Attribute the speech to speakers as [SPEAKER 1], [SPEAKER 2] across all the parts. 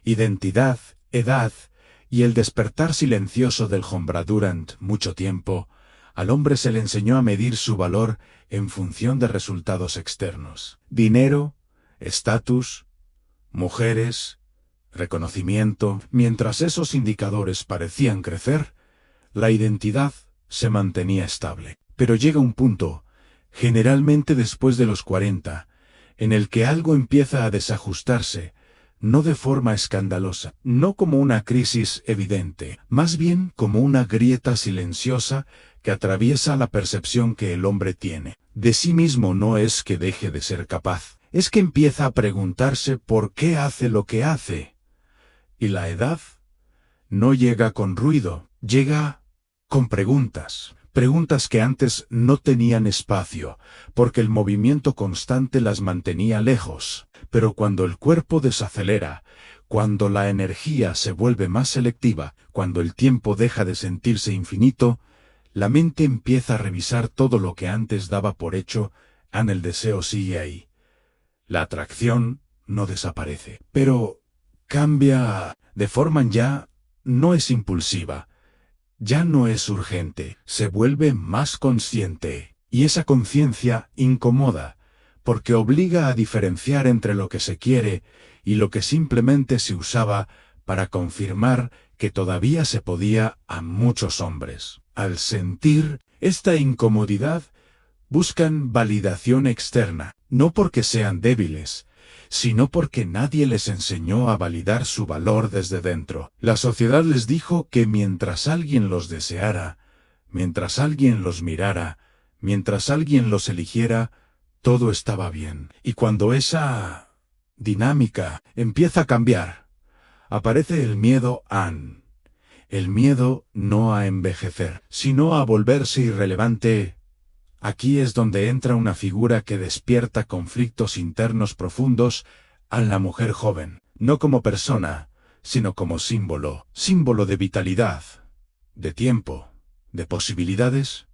[SPEAKER 1] identidad, edad y el despertar silencioso del Hombra. Durante mucho tiempo, al hombre se le enseñó a medir su valor en función de resultados externos. Dinero, estatus, mujeres, reconocimiento. Mientras esos indicadores parecían crecer, la identidad se mantenía estable. Pero llega un punto, generalmente después de los 40, en el que algo empieza a desajustarse, no de forma escandalosa, no como una crisis evidente, más bien como una grieta silenciosa que atraviesa la percepción que el hombre tiene de sí mismo. No es que deje de ser capaz, es que empieza a preguntarse por qué hace lo que hace. Y la edad no llega con ruido, llega con preguntas. Preguntas que antes no tenían espacio, porque el movimiento constante las mantenía lejos. Pero cuando el cuerpo desacelera, cuando la energía se vuelve más selectiva, cuando el tiempo deja de sentirse infinito, la mente empieza a revisar todo lo que antes daba por hecho. El deseo sigue ahí. La atracción no desaparece, pero cambia de forma. Ya no es impulsiva. Ya no es urgente, se vuelve más consciente, y esa conciencia incomoda, porque obliga a diferenciar entre lo que se quiere y lo que simplemente se usaba para confirmar que todavía se podía a muchos hombres. Al sentir esta incomodidad, buscan validación externa, no porque sean débiles, sino porque nadie les enseñó a validar su valor desde dentro. La sociedad les dijo que mientras alguien los deseara, mientras alguien los mirara, mientras alguien los eligiera, todo estaba bien. Y cuando esa dinámica empieza a cambiar, aparece el miedo el miedo no a envejecer, sino a volverse irrelevante. Aquí es donde entra una figura que despierta conflictos internos profundos a la mujer joven, no como persona, sino como símbolo de vitalidad, de tiempo, de posibilidades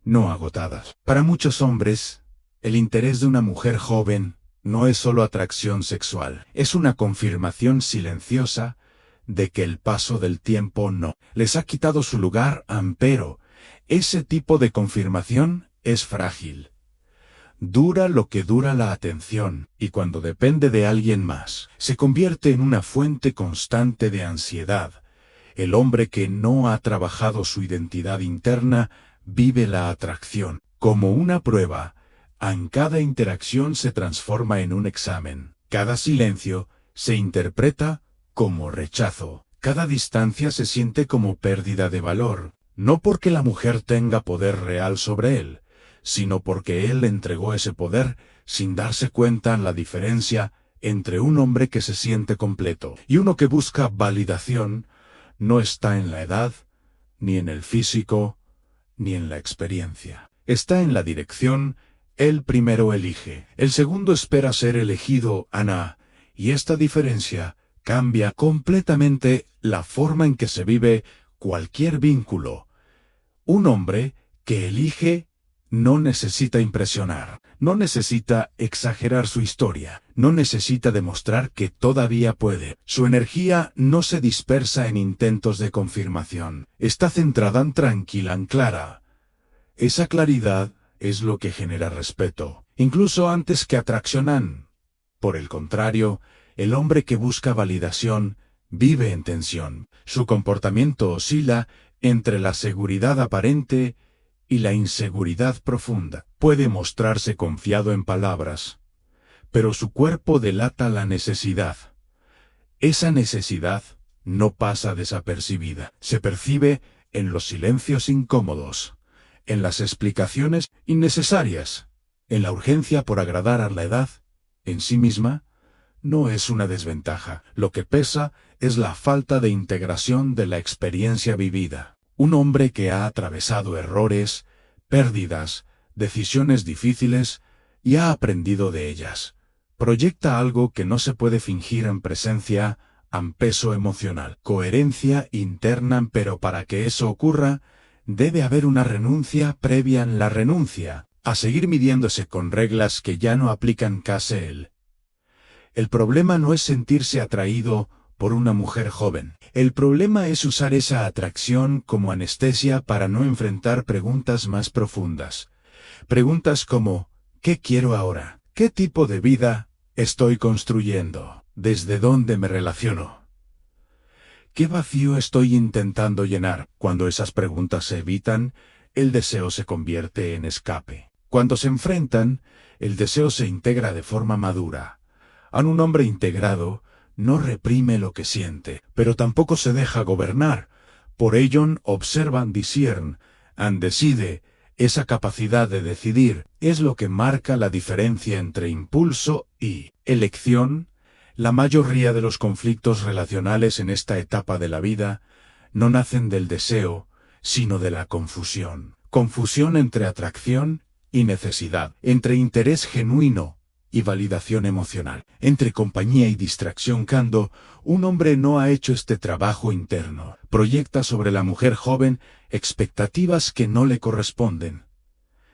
[SPEAKER 1] no agotadas. Para muchos hombres, el interés de una mujer joven no es solo atracción sexual, es una confirmación silenciosa de que el paso del tiempo no les ha quitado su lugar. Pero ese tipo de confirmación es frágil. Dura lo que dura la atención, y cuando depende de alguien más, se convierte en una fuente constante de ansiedad. El hombre que no ha trabajado su identidad interna vive la atracción como una prueba. En cada interacción se transforma en un examen. Cada silencio se interpreta como rechazo. Cada distancia se siente como pérdida de valor, no porque la mujer tenga poder real sobre él, sino porque él le entregó ese poder sin darse cuenta. La diferencia entre un hombre que se siente completo y uno que busca validación no está en la edad, ni en el físico, ni en la experiencia. Está en la dirección. El primero elige, el segundo espera ser elegido. Y esta diferencia cambia completamente la forma en que se vive cualquier vínculo. Un hombre que elige no necesita impresionar, no necesita exagerar su historia, no necesita demostrar que todavía puede. Su energía no se dispersa en intentos de confirmación. Está centrada, tranquila, clara. Esa claridad es lo que genera respeto, incluso antes que atracción. Por el contrario, el hombre que busca validación vive en tensión. Su comportamiento oscila entre la seguridad aparente y la inseguridad profunda. Puede mostrarse confiado en palabras, pero su cuerpo delata la necesidad. Esa necesidad no pasa desapercibida. Se percibe en los silencios incómodos, en las explicaciones innecesarias, en la urgencia por agradar. A la edad, en sí misma, no es una desventaja. Lo que pesa es la falta de integración de la experiencia vivida. Un hombre que ha atravesado errores, pérdidas, decisiones difíciles y ha aprendido de ellas, proyecta algo que no se puede fingir en presencia. Peso emocional, coherencia interna. Pero para que eso ocurra, debe haber una renuncia previa. La renuncia a seguir midiéndose con reglas que ya no aplican casi él. El problema no es sentirse atraído por una mujer joven. El problema es usar esa atracción como anestesia para no enfrentar preguntas más profundas. Preguntas como, ¿qué quiero ahora? ¿Qué tipo de vida estoy construyendo? ¿Desde dónde me relaciono? ¿Qué vacío estoy intentando llenar? Cuando esas preguntas se evitan, el deseo se convierte en escape. Cuando se enfrentan, el deseo se integra de forma madura. Un hombre integrado no reprime lo que siente, pero tampoco se deja gobernar. Por ello, observan, discern, decide. Esa capacidad de decidir es lo que marca la diferencia entre impulso y elección. La mayoría de los conflictos relacionales en esta etapa de la vida no nacen del deseo, sino de la confusión. Confusión entre atracción y necesidad, entre interés genuino y validación emocional, entre compañía y distracción. Cuando un hombre no ha hecho este trabajo interno, proyecta sobre la mujer joven expectativas que no le corresponden.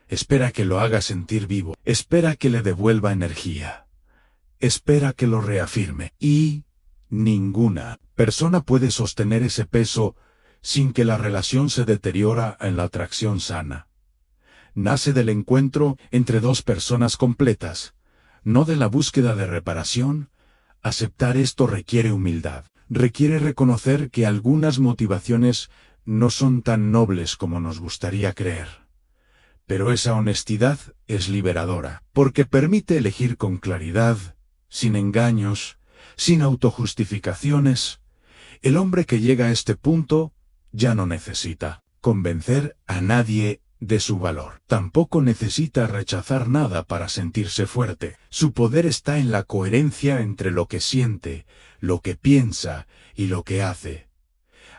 [SPEAKER 1] Espera que lo haga sentir vivo, espera que le devuelva energía, espera que lo reafirme, y ninguna persona puede sostener ese peso sin que la relación se deteriora en la atracción sana. Nace del encuentro entre dos personas completas, no de la búsqueda de reparación. Aceptar esto requiere humildad, requiere reconocer que algunas motivaciones no son tan nobles como nos gustaría creer. Pero esa honestidad es liberadora, porque permite elegir con claridad, sin engaños, sin autojustificaciones. El hombre que llega a este punto ya no necesita convencer a nadie de su valor. Tampoco necesita rechazar nada para sentirse fuerte. Su poder está en la coherencia entre lo que siente, lo que piensa y lo que hace.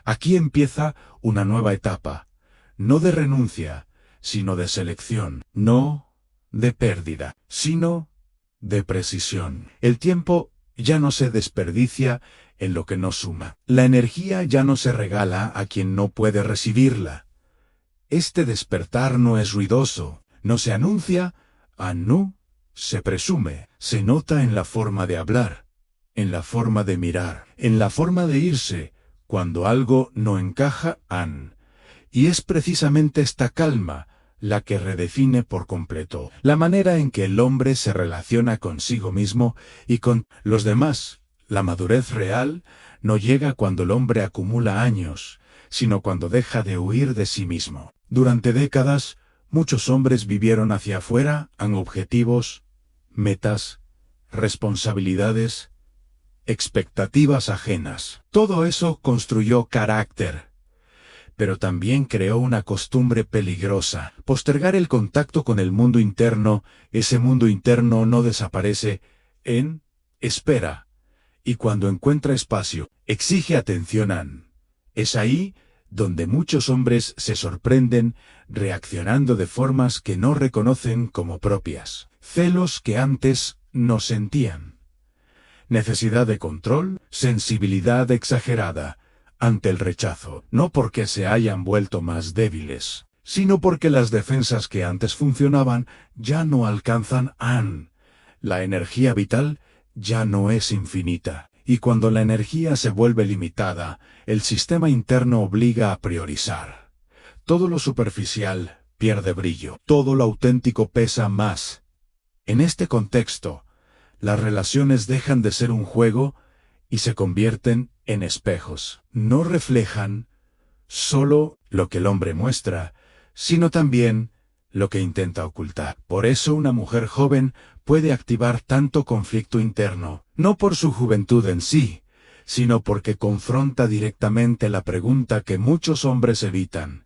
[SPEAKER 1] Aquí empieza una nueva etapa, no de renuncia, sino de selección, no de pérdida, sino de precisión. El tiempo ya no se desperdicia en lo que no suma. La energía ya no se regala a quien no puede recibirla. Este despertar no es ruidoso, no se anuncia, no se presume, se nota en la forma de hablar, en la forma de mirar, en la forma de irse, cuando algo no encaja, y es precisamente esta calma la que redefine por completo la manera en que el hombre se relaciona consigo mismo y con los demás. La madurez real no llega cuando el hombre acumula años, sino cuando deja de huir de sí mismo. Durante décadas, muchos hombres vivieron hacia afuera, en objetivos, metas, responsabilidades, expectativas ajenas. Todo eso construyó carácter, pero también creó una costumbre peligrosa: postergar el contacto con el mundo interno. Ese mundo interno no desaparece en espera, y cuando encuentra espacio, exige atención. Es ahí donde muchos hombres se sorprenden, reaccionando de formas que no reconocen como propias. Celos que antes no sentían. Necesidad de control, sensibilidad exagerada ante el rechazo, no porque se hayan vuelto más débiles, sino porque las defensas que antes funcionaban ya no alcanzan. La energía vital ya no es infinita. Y cuando la energía se vuelve limitada, el sistema interno obliga a priorizar. Todo lo superficial pierde brillo, todo lo auténtico pesa más. En este contexto, las relaciones dejan de ser un juego y se convierten en espejos. No reflejan solo lo que el hombre muestra, sino también lo que intenta ocultar. Por eso una mujer joven puede activar tanto conflicto interno, no por su juventud en sí, sino porque confronta directamente la pregunta que muchos hombres evitan: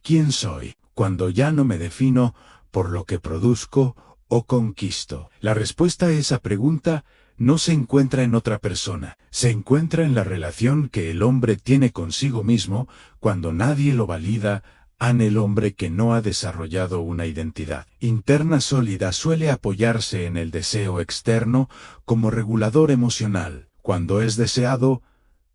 [SPEAKER 1] ¿quién soy? Cuando ya no me defino por lo que produzco o conquisto. La respuesta a esa pregunta no se encuentra en otra persona, se encuentra en la relación que el hombre tiene consigo mismo. Cuando nadie lo valida, el hombre que no ha desarrollado una identidad interna sólida suele apoyarse en el deseo externo como regulador emocional. Cuando es deseado,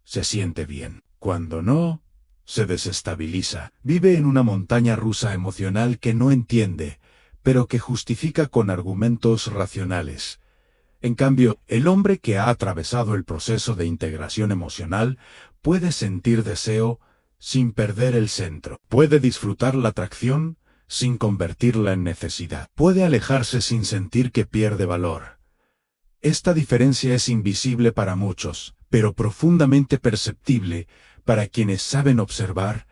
[SPEAKER 1] se siente bien. Cuando no, se desestabiliza. Vive en una montaña rusa emocional que no entiende, pero que justifica con argumentos racionales. En cambio, el hombre que ha atravesado el proceso de integración emocional puede sentir deseo sin perder el centro. Puede disfrutar la atracción sin convertirla en necesidad. Puede alejarse sin sentir que pierde valor. Esta diferencia es invisible para muchos, pero profundamente perceptible para quienes saben observar.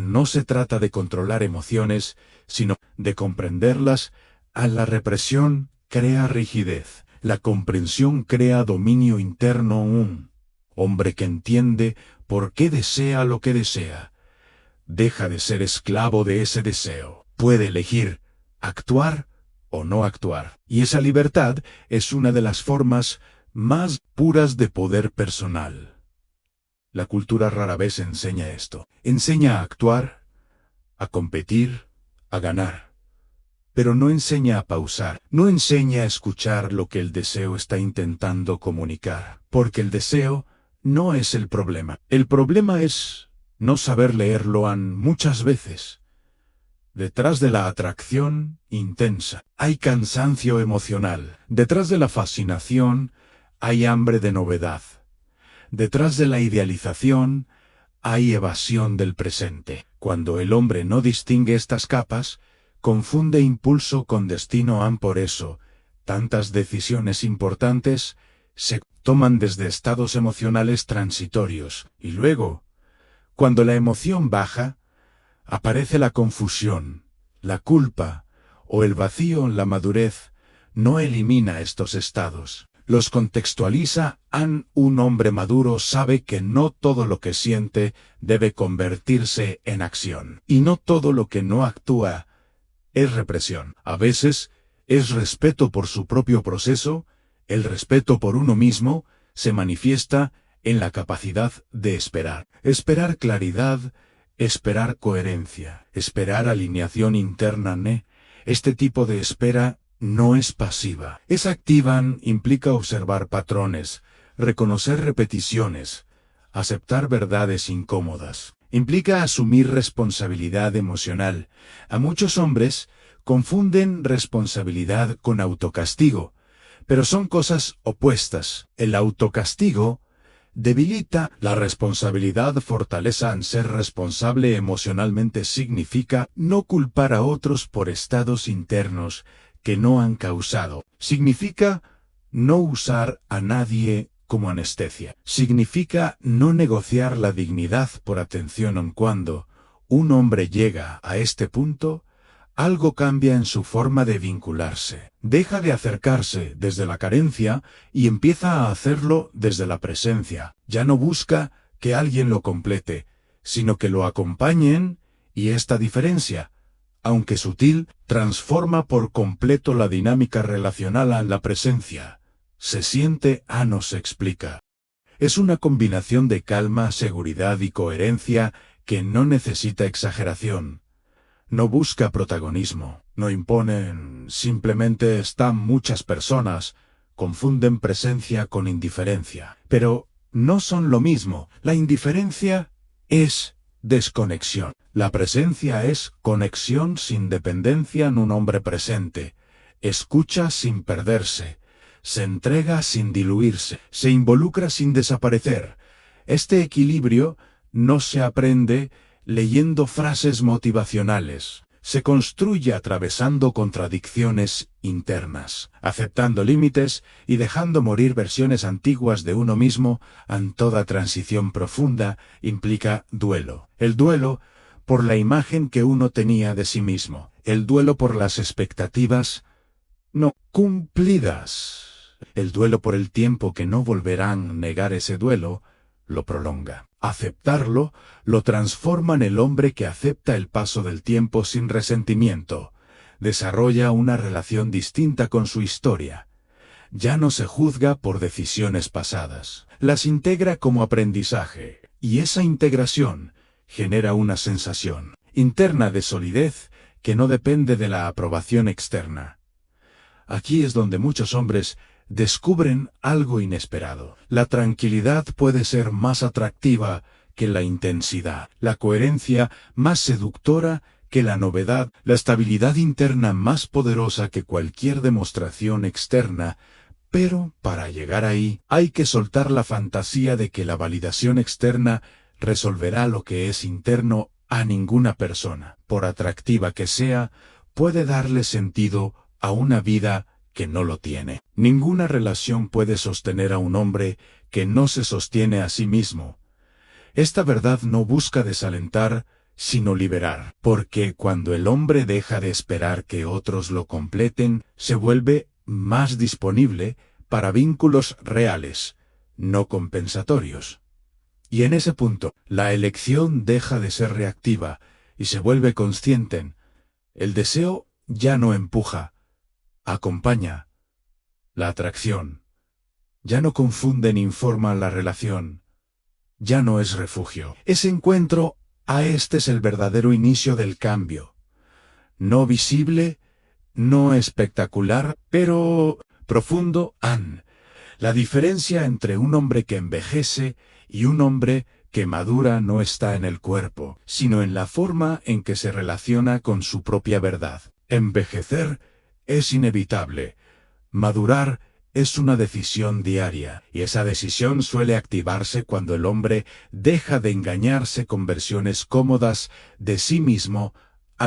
[SPEAKER 1] No se trata de controlar emociones, sino de comprenderlas. La represión crea rigidez. La comprensión crea dominio interno. Un hombre que entiende por qué desea lo que desea deja de ser esclavo de ese deseo. Puede elegir actuar o no actuar. Y esa libertad es una de las formas más puras de poder personal. La cultura rara vez enseña esto. Enseña a actuar, a competir, a ganar. Pero no enseña a pausar, no enseña a escuchar lo que el deseo está intentando comunicar. Porque el deseo no es el problema. El problema es no saber leerlo muchas veces. Detrás de la atracción intensa hay cansancio emocional. Detrás de la fascinación hay hambre de novedad. Detrás de la idealización hay evasión del presente. Cuando el hombre no distingue estas capas, confunde impulso con destino. Por eso, tantas decisiones importantes se toman desde estados emocionales transitorios. Y luego, cuando la emoción baja, aparece la confusión, la culpa o el vacío. La madurez no elimina estos estados, los contextualiza. Un hombre maduro sabe que no todo lo que siente debe convertirse en acción. Y no todo lo que no actúa es represión. A veces es respeto por su propio proceso. El respeto por uno mismo se manifiesta en la capacidad de esperar. Esperar claridad, esperar coherencia, esperar alineación interna. Este tipo de espera no es pasiva. Es activa. Implica observar patrones, reconocer repeticiones, aceptar verdades incómodas. Implica asumir responsabilidad emocional. Muchos hombres confunden responsabilidad con autocastigo, pero son cosas opuestas. El autocastigo debilita, la responsabilidad fortaleza. Ser responsable emocionalmente significa no culpar a otros por estados internos que no han causado. Significa no usar a nadie como anestesia. Significa no negociar la dignidad por atención. Cuando un hombre llega a este punto, algo cambia en su forma de vincularse. Deja de acercarse desde la carencia y empieza a hacerlo desde la presencia. Ya no busca que alguien lo complete, sino que lo acompañen, y esta diferencia, aunque sutil, transforma por completo la dinámica relacional. La presencia se siente, no se explica. Es una combinación de calma, seguridad y coherencia que no necesita exageración. No busca protagonismo, no imponen, simplemente están. Muchas personas confunden presencia con indiferencia, pero no son lo mismo. La indiferencia es desconexión. La presencia es conexión sin dependencia. Un hombre presente escucha sin perderse, se entrega sin diluirse, se involucra sin desaparecer. Este equilibrio no se aprende leyendo frases motivacionales. Se construye atravesando contradicciones internas, aceptando límites y dejando morir versiones antiguas de uno mismo. Toda transición profunda implica duelo. El duelo por la imagen que uno tenía de sí mismo. El duelo por las expectativas no cumplidas. El duelo por el tiempo que no volverán. Negar ese duelo lo prolonga. Aceptarlo lo transforma en el hombre que acepta el paso del tiempo sin resentimiento. Desarrolla una relación distinta con su historia. Ya no se juzga por decisiones pasadas. Las integra como aprendizaje. Y esa integración genera una sensación interna de solidez que no depende de la aprobación externa. Aquí es donde muchos hombres descubren algo inesperado. La tranquilidad puede ser más atractiva que la intensidad, la coherencia más seductora que la novedad, la estabilidad interna más poderosa que cualquier demostración externa. Pero, para llegar ahí, hay que soltar la fantasía de que la validación externa resolverá lo que es interno. A ninguna persona, por atractiva que sea, puede darle sentido a una vida que no lo tiene. Ninguna relación puede sostener a un hombre que no se sostiene a sí mismo. Esta verdad no busca desalentar, sino liberar, porque cuando el hombre deja de esperar que otros lo completen, se vuelve más disponible para vínculos reales, no compensatorios. Y en ese punto, la elección deja de ser reactiva y se vuelve consciente. El deseo ya no empuja, acompaña. La atracción ya no confunde ni informa la relación. Ya no es refugio. Ese encuentro, este es el verdadero inicio del cambio. No visible, no espectacular, pero profundo. La diferencia entre un hombre que envejece y un hombre que madura no está en el cuerpo, sino en la forma en que se relaciona con su propia verdad. Envejecer es inevitable. Madurar es una decisión diaria, y esa decisión suele activarse cuando el hombre deja de engañarse con versiones cómodas de sí mismo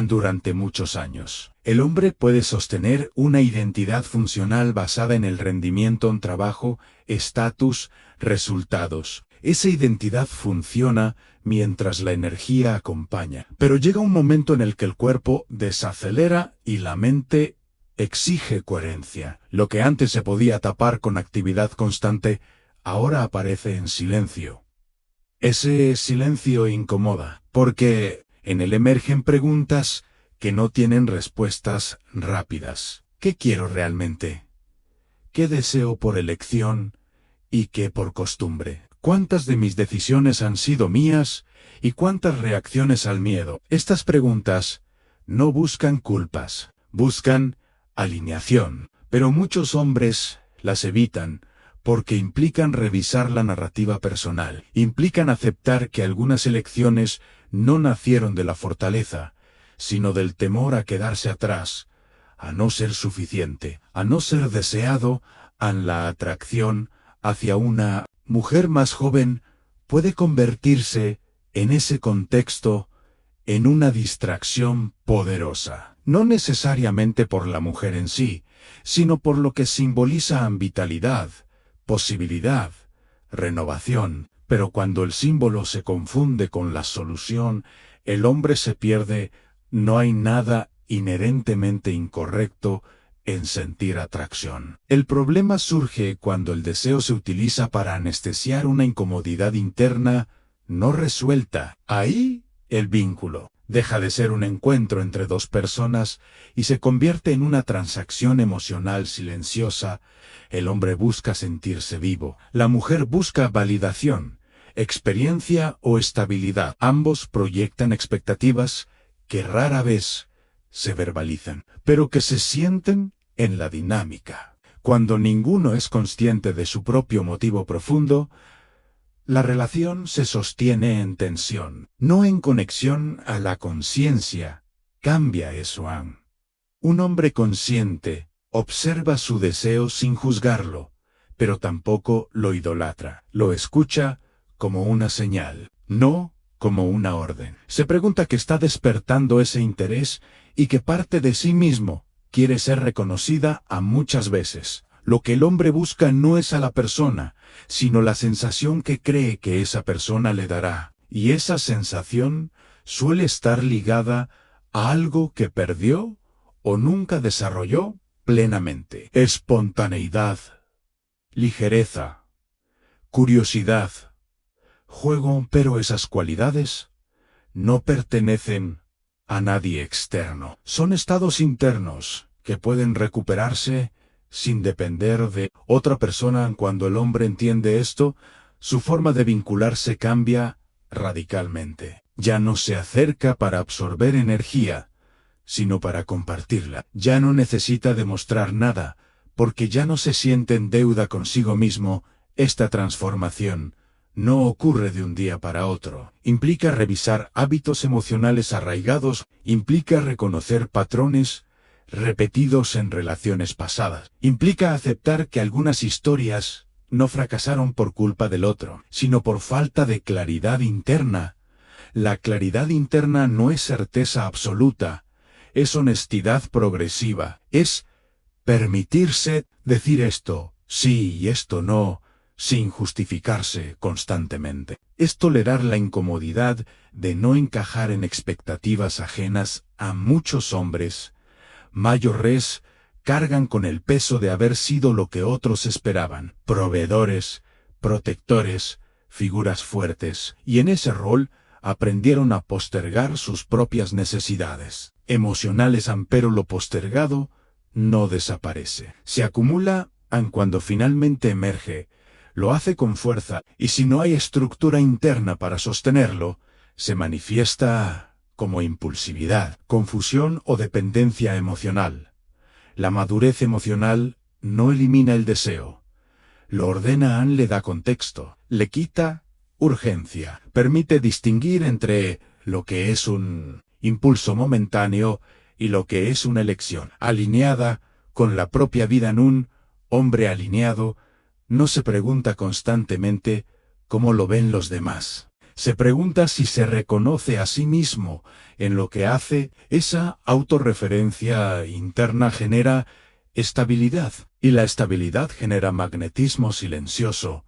[SPEAKER 1] durante muchos años. El hombre puede sostener una identidad funcional basada en el rendimiento en trabajo, estatus, resultados. Esa identidad funciona mientras la energía acompaña. Pero llega un momento en el que el cuerpo desacelera y la mente exige coherencia. Lo que antes se podía tapar con actividad constante, ahora aparece en silencio. Ese silencio incomoda, porque en él emergen preguntas que no tienen respuestas rápidas. ¿Qué quiero realmente? ¿Qué deseo por elección y qué por costumbre? ¿Cuántas de mis decisiones han sido mías y cuántas reacciones al miedo? Estas preguntas no buscan culpas, buscan alineación, pero muchos hombres las evitan porque implican revisar la narrativa personal, implican aceptar que algunas elecciones no nacieron de la fortaleza, sino del temor a quedarse atrás, a no ser suficiente, a no ser deseado. La atracción hacia una mujer más joven puede convertirse, en ese contexto, en una distracción poderosa. No necesariamente por la mujer en sí, sino por lo que simboliza vitalidad, posibilidad, renovación. Pero cuando el símbolo se confunde con la solución, el hombre se pierde. No hay nada inherentemente incorrecto en sentir atracción. El problema surge cuando el deseo se utiliza para anestesiar una incomodidad interna no resuelta. Ahí, el vínculo deja de ser un encuentro entre dos personas y se convierte en una transacción emocional silenciosa. El hombre busca sentirse vivo. La mujer busca validación, experiencia o estabilidad. Ambos proyectan expectativas que rara vez se verbalizan, pero que se sienten en la dinámica. Cuando ninguno es consciente de su propio motivo profundo, la relación se sostiene en tensión, no en conexión a la conciencia. Cambia eso, Un hombre consciente observa su deseo sin juzgarlo, pero tampoco lo idolatra. Lo escucha como una señal, no como una orden. Se pregunta qué está despertando ese interés y qué parte de sí mismo quiere ser reconocida muchas veces. Lo que el hombre busca no es a la persona, sino la sensación que cree que esa persona le dará. Y esa sensación suele estar ligada a algo que perdió o nunca desarrolló plenamente. Espontaneidad, ligereza, curiosidad, juego, pero esas cualidades no pertenecen a nadie externo. Son estados internos que pueden recuperarse sin depender de otra persona. Cuando el hombre entiende esto, su forma de vincularse cambia radicalmente. Ya no se acerca para absorber energía, sino para compartirla. Ya no necesita demostrar nada, porque ya no se siente en deuda consigo mismo. Esta transformación no ocurre de un día para otro. Implica revisar hábitos emocionales arraigados, implica reconocer patrones repetidos en relaciones pasadas. Implica aceptar que algunas historias no fracasaron por culpa del otro, sino por falta de claridad interna. La claridad interna no es certeza absoluta, es honestidad progresiva, es permitirse decir esto sí y esto no, sin justificarse constantemente. Es tolerar la incomodidad de no encajar en expectativas ajenas. A muchos hombres mayores cargan con el peso de haber sido lo que otros esperaban, proveedores, protectores, figuras fuertes, y en ese rol aprendieron a postergar sus propias necesidades emocionales, pero lo postergado no desaparece. Se acumula aun cuando finalmente emerge, lo hace con fuerza, y si no hay estructura interna para sostenerlo, se manifiesta como impulsividad, confusión o dependencia emocional. La madurez emocional no elimina el deseo. Lo ordena, le da contexto, le quita urgencia, permite distinguir entre lo que es un impulso momentáneo y lo que es una elección alineada con la propia vida. En un hombre alineado no se pregunta constantemente cómo lo ven los demás. Se pregunta si se reconoce a sí mismo en lo que hace. Esa autorreferencia interna genera estabilidad, y la estabilidad genera magnetismo silencioso.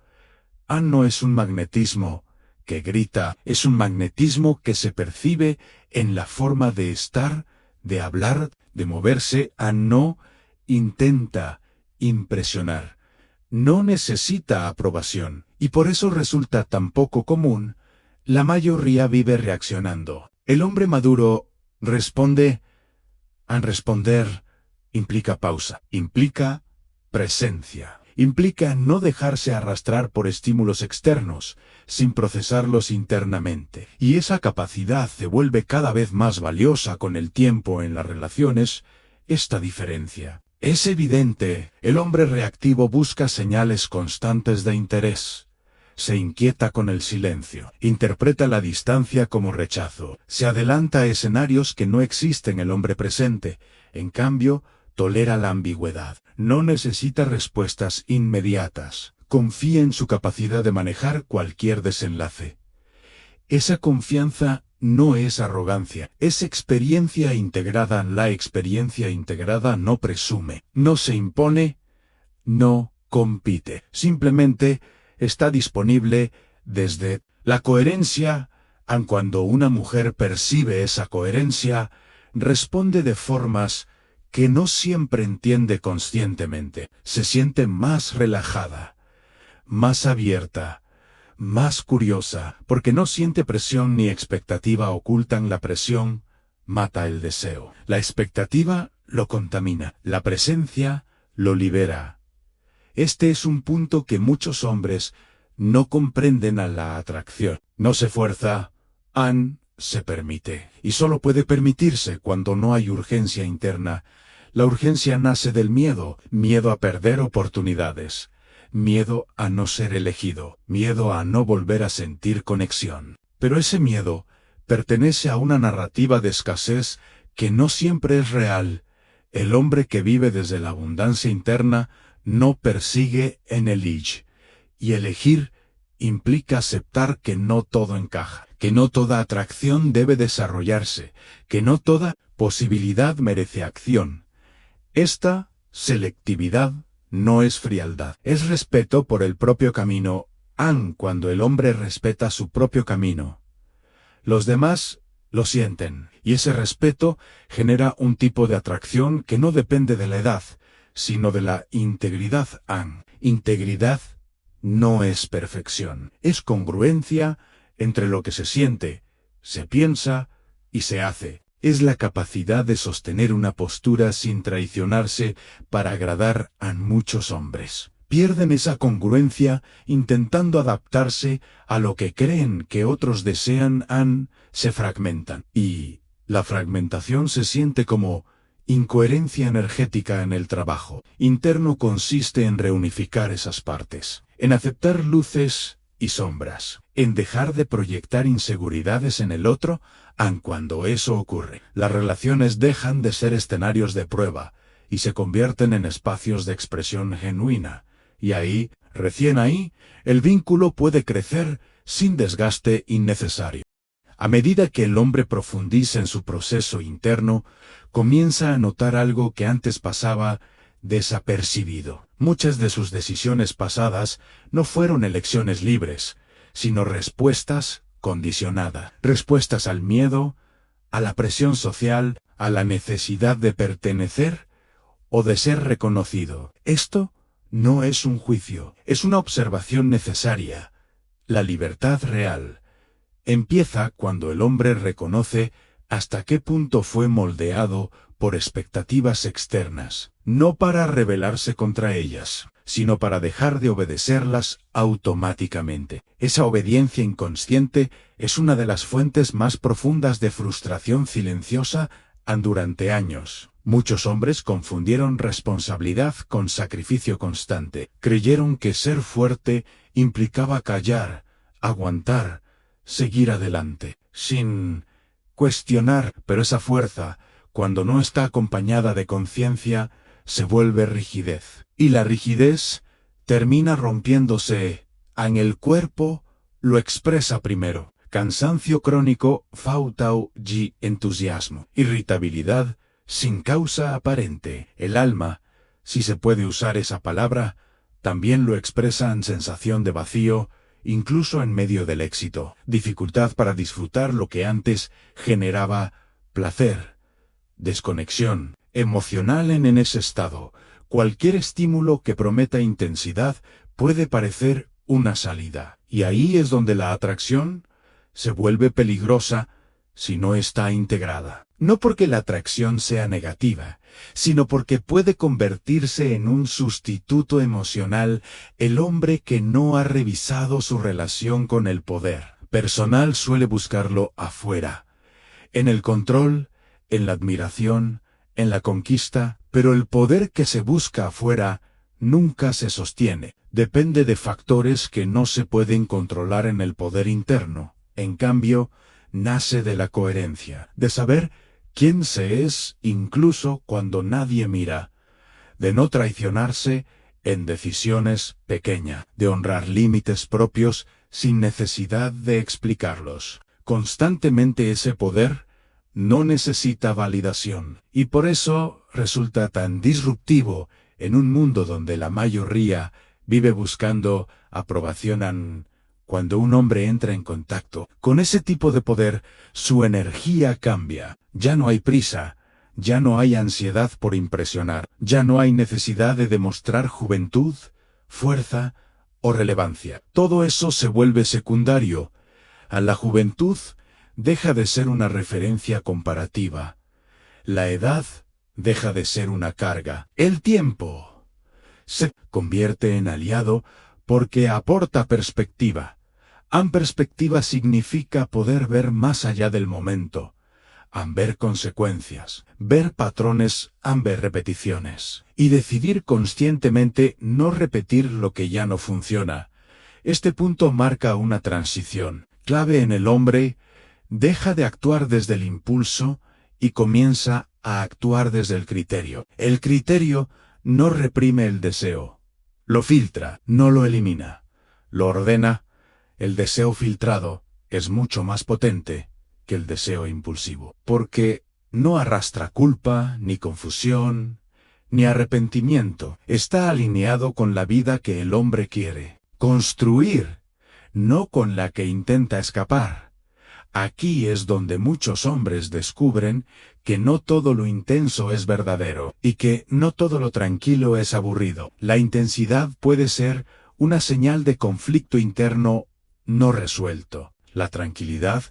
[SPEAKER 1] No es un magnetismo que grita, es un magnetismo que se percibe en la forma de estar, de hablar, de moverse. No intenta impresionar, no necesita aprobación, y por eso resulta tan poco común. La mayoría vive reaccionando. El hombre maduro responde. Responder implica pausa, implica presencia, implica no dejarse arrastrar por estímulos externos, sin procesarlos internamente. Y esa capacidad se vuelve cada vez más valiosa con el tiempo en las relaciones. Esta diferencia es evidente. El hombre reactivo busca señales constantes de interés. Se inquieta con el silencio, interpreta la distancia como rechazo, se adelanta a escenarios que no existen. El hombre presente, en cambio, tolera la ambigüedad, no necesita respuestas inmediatas, confía en su capacidad de manejar cualquier desenlace. Esa confianza no es arrogancia, es experiencia integrada. La experiencia integrada no presume, no se impone, no compite, simplemente está disponible desde la coherencia. Aun cuando una mujer percibe esa coherencia, responde de formas que no siempre entiende conscientemente. Se siente más relajada, más abierta, más curiosa, porque no siente presión ni expectativa. Ocultan la presión, mata el deseo. La expectativa lo contamina, la presencia lo libera. Este es un punto que muchos hombres no comprenden. A la atracción no se fuerza, se permite, y solo puede permitirse cuando no hay urgencia interna. La urgencia nace del miedo, miedo a perder oportunidades, miedo a no ser elegido, miedo a no volver a sentir conexión. Pero ese miedo pertenece a una narrativa de escasez que no siempre es real. El hombre que vive desde la abundancia interna no persigue en elige, y elegir implica aceptar que no todo encaja, que no toda atracción debe desarrollarse, que no toda posibilidad merece acción. Esta selectividad no es frialdad, es respeto por el propio camino. Cuando el hombre respeta su propio camino, los demás lo sienten, y ese respeto genera un tipo de atracción que no depende de la edad, sino de la integridad. Integridad no es perfección, es congruencia entre lo que se siente, se piensa y se hace. Es la capacidad de sostener una postura sin traicionarse para agradar a muchos hombres. Pierden esa congruencia intentando adaptarse a lo que creen que otros desean. Se fragmentan, y la fragmentación se siente como incoherencia energética. En el trabajo interno consiste en reunificar esas partes, en aceptar luces y sombras, en dejar de proyectar inseguridades en el otro, aun cuando eso ocurre. Las relaciones dejan de ser escenarios de prueba y se convierten en espacios de expresión genuina. Y ahí, recién ahí, el vínculo puede crecer sin desgaste innecesario. A medida que el hombre profundiza en su proceso interno, comienza a notar algo que antes pasaba desapercibido. Muchas de sus decisiones pasadas no fueron elecciones libres, sino respuestas condicionadas. Respuestas al miedo, a la presión social, a la necesidad de pertenecer o de ser reconocido. Esto no es un juicio, es una observación necesaria. La libertad real empieza cuando el hombre reconoce hasta qué punto fue moldeado por expectativas externas, no para rebelarse contra ellas, sino para dejar de obedecerlas automáticamente. Esa obediencia inconsciente es una de las fuentes más profundas de frustración silenciosa durante años. Muchos hombres confundieron responsabilidad con sacrificio constante. Creyeron que ser fuerte implicaba callar, aguantar, seguir adelante, sin cuestionar, pero esa fuerza, cuando no está acompañada de conciencia, se vuelve rigidez. Y la rigidez termina rompiéndose. En el cuerpo lo expresa primero. Cansancio crónico, falta de entusiasmo. Irritabilidad sin causa aparente. El alma, si se puede usar esa palabra, también lo expresa en sensación de vacío, incluso en medio del éxito. Dificultad para disfrutar lo que antes generaba placer. Desconexión emocional en ese estado. Cualquier estímulo que prometa intensidad puede parecer una salida. Y ahí es donde la atracción se vuelve peligrosa si no está integrada. No porque la atracción sea negativa, sino porque puede convertirse en un sustituto emocional. El hombre que no ha revisado su relación con el poder personal suele buscarlo afuera, en el control, en la admiración, en la conquista, pero el poder que se busca afuera nunca se sostiene. Depende de factores que no se pueden controlar en el poder interno. En cambio, nace de la coherencia, de saber quién se es incluso cuando nadie mira, de no traicionarse en decisiones pequeñas, de honrar límites propios sin necesidad de explicarlos. Constantemente ese poder no necesita validación, y por eso resulta tan disruptivo en un mundo donde la mayoría vive buscando aprobación. Cuando un hombre entra en contacto con ese tipo de poder, su energía cambia. Ya no hay prisa, ya no hay ansiedad por impresionar, ya no hay necesidad de demostrar juventud, fuerza o relevancia. Todo eso se vuelve secundario. A la juventud deja de ser una referencia comparativa. La edad deja de ser una carga. El tiempo se convierte en aliado porque aporta perspectiva. Perspectiva significa poder ver más allá del momento, ver consecuencias, ver patrones, ver repeticiones, y decidir conscientemente no repetir lo que ya no funciona. Este punto marca una transición clave en el hombre. Deja de actuar desde el impulso y comienza a actuar desde el criterio. El criterio no reprime el deseo, lo filtra, no lo elimina, lo ordena. El deseo filtrado es mucho más potente que el deseo impulsivo, porque no arrastra culpa, ni confusión, ni arrepentimiento. Está alineado con la vida que el hombre quiere construir, no con la que intenta escapar. Aquí es donde muchos hombres descubren que no todo lo intenso es verdadero, y que no todo lo tranquilo es aburrido. La intensidad puede ser una señal de conflicto interno no resuelto. La tranquilidad,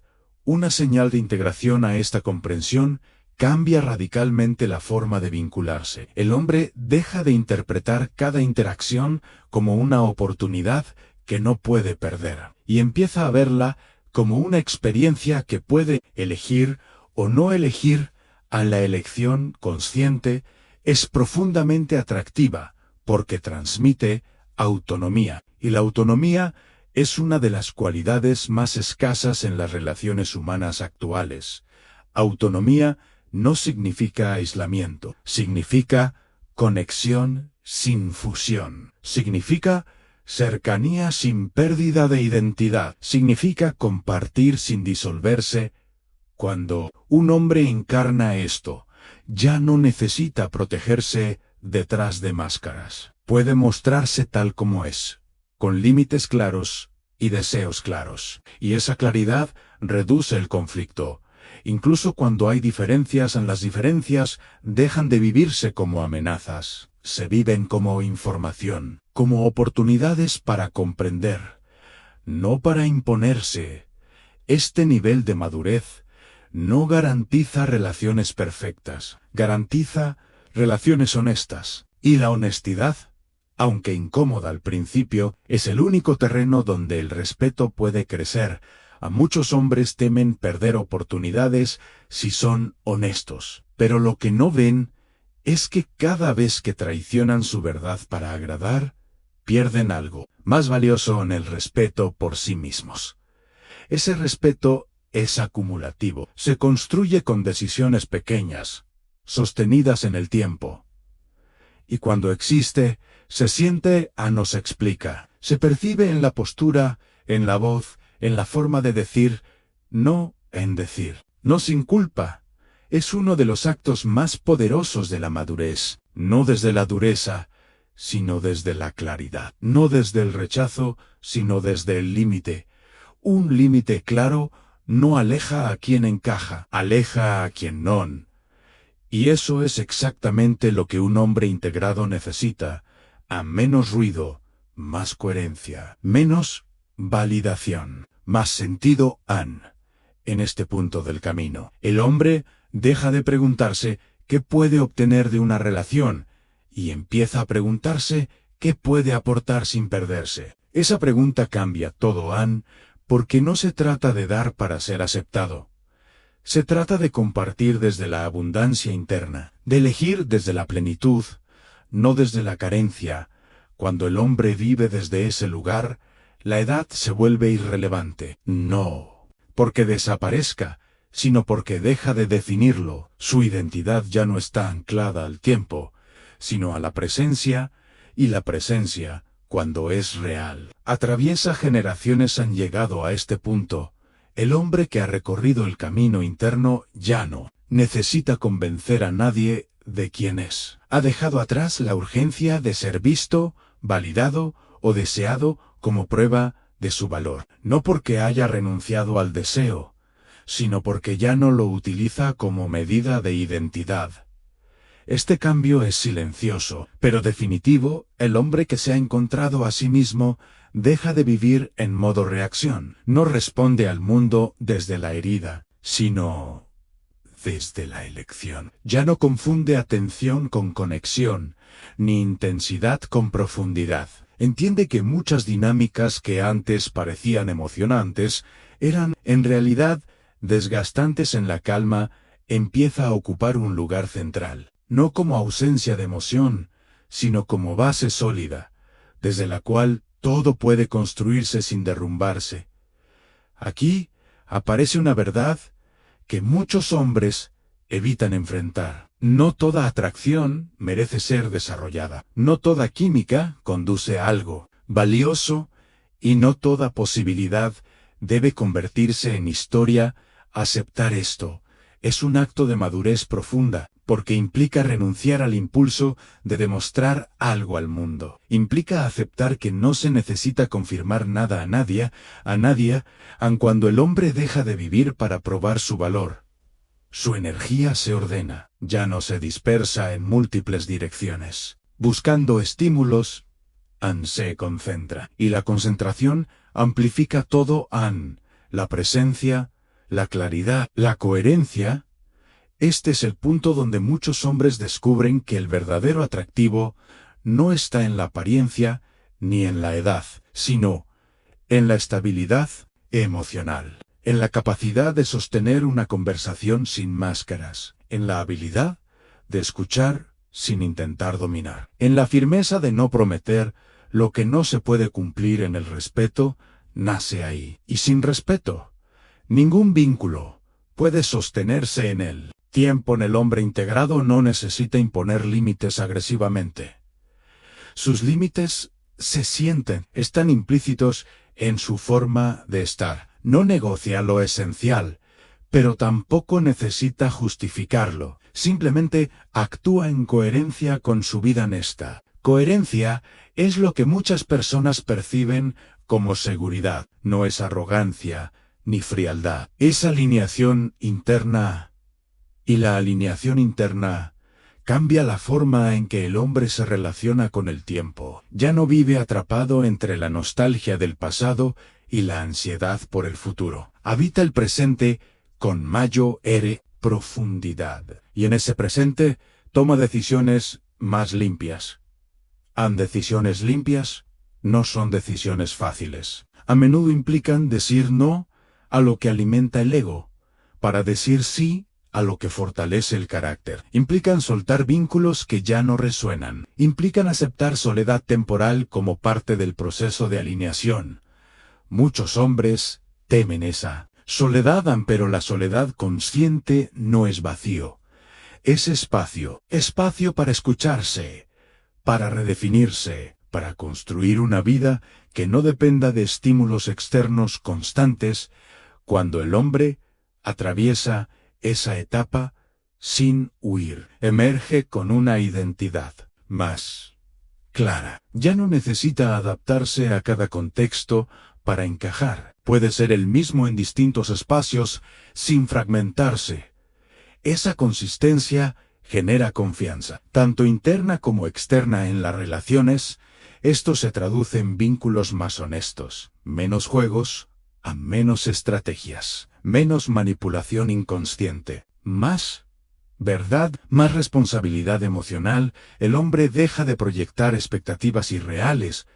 [SPEAKER 1] una señal de integración. A esta comprensión cambia radicalmente la forma de vincularse. El hombre deja de interpretar cada interacción como una oportunidad que no puede perder, y empieza a verla como una experiencia que puede elegir o no elegir. A la elección consciente es profundamente atractiva porque transmite autonomía, y la autonomía es una de las cualidades más escasas en las relaciones humanas actuales. Autonomía no significa aislamiento, significa conexión sin fusión, significa cercanía sin pérdida de identidad, significa compartir sin disolverse. Cuando un hombre encarna esto, ya no necesita protegerse detrás de máscaras. Puede mostrarse tal como es, con límites claros y deseos claros. Y esa claridad reduce el conflicto. Incluso cuando hay diferencias, las diferencias dejan de vivirse como amenazas. Se viven como información, como oportunidades para comprender, no para imponerse. Este nivel de madurez no garantiza relaciones perfectas, garantiza relaciones honestas. Y la honestidad, aunque incómoda al principio, es el único terreno donde el respeto puede crecer. A muchos hombres temen perder oportunidades si son honestos, pero lo que no ven es que cada vez que traicionan su verdad para agradar, pierden algo más valioso en el respeto por sí mismos. Ese respeto es acumulativo, se construye con decisiones pequeñas, sostenidas en el tiempo. Y cuando existe, se siente no se explica, se percibe en la postura, en la voz, en la forma de decir, no en decir, no sin culpa. Es uno de los actos más poderosos de la madurez, no desde la dureza, sino desde la claridad, no desde el rechazo, sino desde el límite. Un límite claro no aleja a quien encaja, aleja a quien no. Y eso es exactamente lo que un hombre integrado necesita, a menos ruido, más coherencia, menos validación, más sentido en este punto del camino. El hombre deja de preguntarse qué puede obtener de una relación y empieza a preguntarse qué puede aportar sin perderse. Esa pregunta cambia todo, porque no se trata de dar para ser aceptado. Se trata de compartir desde la abundancia interna, de elegir desde la plenitud, no desde la carencia. Cuando el hombre vive desde ese lugar, la edad se vuelve irrelevante. No porque desaparezca, sino porque deja de definirlo. Su identidad ya no está anclada al tiempo, sino a la presencia, y la presencia, cuando es real, atraviesa generaciones. Han llegado a este punto. El hombre que ha recorrido el camino interno ya no necesita convencer a nadie de quién es. Ha dejado atrás la urgencia de ser visto, validado o deseado como prueba de su valor. No porque haya renunciado al deseo, sino porque ya no lo utiliza como medida de identidad. Este cambio es silencioso, pero definitivo. El hombre que se ha encontrado a sí mismo deja de vivir en modo reacción. No responde al mundo desde la herida, sino desde la elección. Ya no confunde atención con conexión, ni intensidad con profundidad. Entiende que muchas dinámicas que antes parecían emocionantes eran, en realidad, desgastantes. En la calma, empieza a ocupar un lugar central. No como ausencia de emoción, sino como base sólida, desde la cual todo puede construirse sin derrumbarse. Aquí aparece una verdad que muchos hombres evitan enfrentar. No toda atracción merece ser desarrollada. No toda química conduce a algo valioso, y no toda posibilidad debe convertirse en historia. Aceptar esto es un acto de madurez profunda, porque implica renunciar al impulso de demostrar algo al mundo. Implica aceptar que no se necesita confirmar nada a nadie, aun cuando el hombre deja de vivir para probar su valor. Su energía se ordena, ya no se dispersa en múltiples direcciones. Buscando estímulos, se concentra. Y la concentración amplifica todo, la presencia, la claridad, la coherencia. Este es el punto donde muchos hombres descubren que el verdadero atractivo no está en la apariencia ni en la edad, sino en la estabilidad emocional, en la capacidad de sostener una conversación sin máscaras, en la habilidad de escuchar sin intentar dominar, en la firmeza de no prometer lo que no se puede cumplir, en el respeto nace ahí. Y sin respeto, ningún vínculo puede sostenerse en él. Tiempo en el hombre integrado no necesita imponer límites agresivamente. Sus límites se sienten, están implícitos en su forma de estar. No negocia lo esencial, pero tampoco necesita justificarlo. Simplemente actúa en coherencia con su vida honesta. Coherencia es lo que muchas personas perciben como seguridad. No es arrogancia ni frialdad. Es alineación interna. Y la alineación interna cambia la forma en que el hombre se relaciona con el tiempo. Ya no vive atrapado entre la nostalgia del pasado y la ansiedad por el futuro. Habita el presente con mayor profundidad. Y en ese presente toma decisiones más limpias. Decisiones limpias no son decisiones fáciles. A menudo implican decir no a lo que alimenta el ego, para decir sí a lo que fortalece el carácter. Implican soltar vínculos que ya no resuenan. Implican aceptar soledad temporal como parte del proceso de alineación. Muchos hombres temen esa soledad, pero la soledad consciente no es vacío. Es espacio para escucharse, para redefinirse, para construir una vida que no dependa de estímulos externos constantes. Cuando el hombre atraviesa esa etapa sin huir, emerge con una identidad más clara. Ya no necesita adaptarse a cada contexto para encajar. Puede ser el mismo en distintos espacios sin fragmentarse. Esa consistencia genera confianza, tanto interna como externa en las relaciones. Esto se traduce en vínculos más honestos, menos juegos, a menos estrategias, menos manipulación inconsciente, más verdad, más responsabilidad emocional. El hombre deja de proyectar expectativas irreales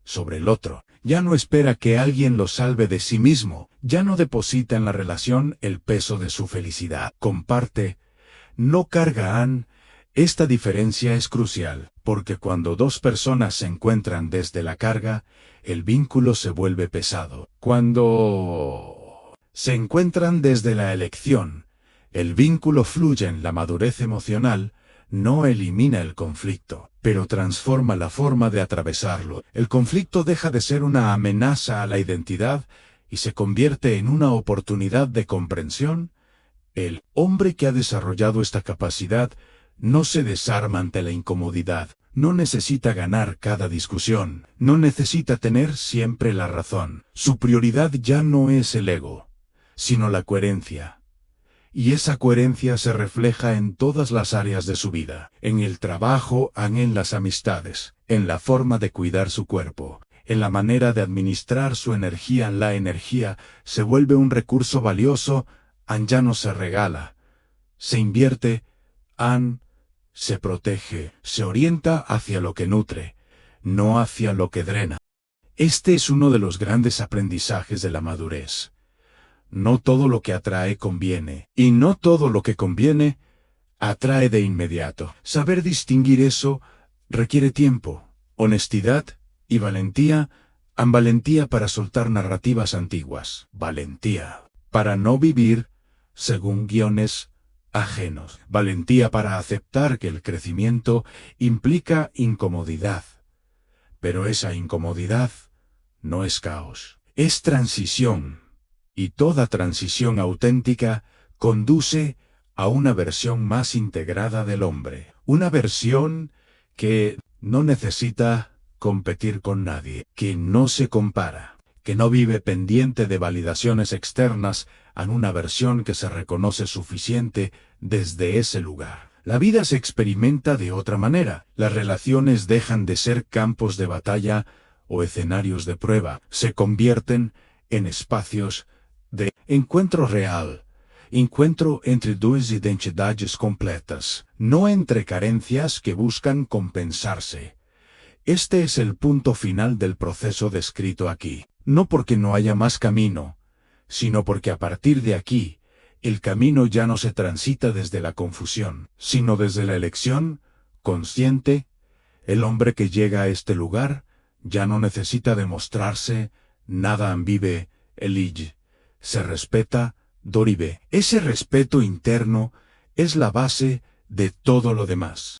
[SPEAKER 1] sobre el otro. Ya no espera que alguien lo salve de sí mismo. Ya no deposita en la relación el peso de su felicidad. Comparte, no cargan. Esta diferencia es crucial, porque cuando dos personas se encuentran desde la carga, el vínculo se vuelve pesado. Cuando se encuentran desde la elección, el vínculo fluye. En la madurez emocional no elimina el conflicto, pero transforma la forma de atravesarlo. El conflicto deja de ser una amenaza a la identidad y se convierte en una oportunidad de comprensión. El hombre que ha desarrollado esta capacidad no se desarma ante la incomodidad. No necesita ganar cada discusión. No necesita tener siempre la razón. Su prioridad ya no es el ego, sino la coherencia. Y esa coherencia se refleja en todas las áreas de su vida. En el trabajo, en las amistades, en la forma de cuidar su cuerpo, en la manera de administrar su energía. La energía se vuelve un recurso valioso. Ya no se regala, se invierte. Se protege, se orienta hacia lo que nutre, no hacia lo que drena. Este es uno de los grandes aprendizajes de la madurez. No todo lo que atrae conviene, y no todo lo que conviene atrae de inmediato. Saber distinguir eso requiere tiempo, honestidad y valentía. Valentía para soltar narrativas antiguas. Valentía para no vivir según guiones ajenos. Valentía para aceptar que el crecimiento implica incomodidad. Pero esa incomodidad no es caos, es transición. Y toda transición auténtica conduce a una versión más integrada del hombre. Una versión que no necesita competir con nadie, que no se compara, que no vive pendiente de validaciones externas. Una versión que se reconoce suficiente desde ese lugar. La vida se experimenta de otra manera. Las relaciones dejan de ser campos de batalla o escenarios de prueba. Se convierten en espacios de encuentro real. Encuentro entre dos identidades completas, no entre carencias que buscan compensarse. Este es el punto final del proceso descrito aquí. No porque no haya más camino, sino porque a partir de aquí, el camino ya no se transita desde la confusión, sino desde la elección consciente. El hombre que llega a este lugar ya no necesita demostrarse nada ambive, elige. Se respeta, dorive. Ese respeto interno es la base de todo lo demás.